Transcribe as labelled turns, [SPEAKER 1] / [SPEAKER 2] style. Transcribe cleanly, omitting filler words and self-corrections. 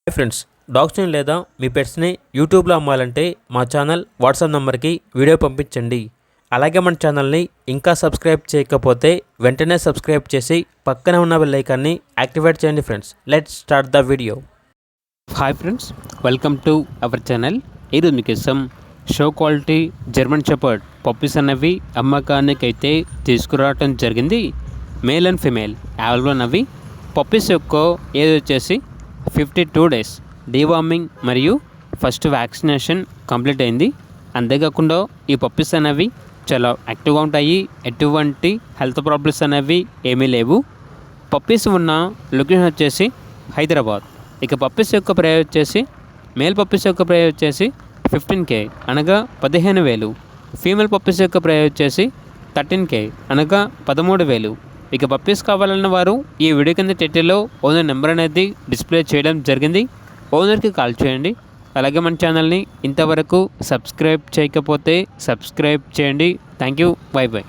[SPEAKER 1] Hi friends, డాగ్స్ని లేదా మీ పెట్స్ని యూట్యూబ్లో అమ్మాలంటే మా ఛానల్ వాట్సాప్ నెంబర్కి వీడియో పంపించండి. అలాగే మన ఛానల్ని ఇంకా సబ్స్క్రైబ్ చేయకపోతే వెంటనే సబ్స్క్రైబ్ చేసి పక్కనే ఉన్న బెల్ ఐకాన్ని యాక్టివేట్ చేయండి. Friends, let's start the video.
[SPEAKER 2] Hi friends, welcome to our channel. ఈరోజు మీకోసం show quality German shepherd puppies అనేవి అమ్మకానికి అయితే తీసుకురావడం జరిగింది. మేల్ అండ్ ఫిమేల్ అవైలబుల్ అన్నవి. పప్పీస్ యొక్క ఏజ్ వచ్చేసి 52 డేస్. డీవార్మింగ్ మరియు ఫస్ట్ వ్యాక్సినేషన్ కంప్లీట్ అయింది. అంతేకాకుండా ఈ పప్పీస్ అనేవి చాలా యాక్టివ్గా ఉంటాయి. ఎటువంటి హెల్త్ ప్రాబ్లమ్స్ అనేవి ఏమీ లేవు. పప్పీస్ ఉన్న లొకేషన్ వచ్చేసి హైదరాబాద్. ఇక పప్పీస్ యొక్క ప్రైస్ వచ్చేసి మేల్ పప్పీస్ యొక్క ప్రైస్ వచ్చేసి 15K అనగా 15,000. ఫీమేల్ పప్పీస్ యొక్క ప్రైస్ వచ్చేసి 13K అనగా 13,000. ఇక పప్పీస్ కావాలన్న వారు ఈ వీడియో కింద టైటిల్లో ఓనర్ నెంబర్ అనేది డిస్ప్లే చేయడం జరిగింది. ఓనర్కి కాల్ చేయండి. అలాగే మన ఛానల్ని ఇంతవరకు సబ్స్క్రైబ్ చేయకపోతే సబ్స్క్రైబ్ చేయండి. Thank you. By by.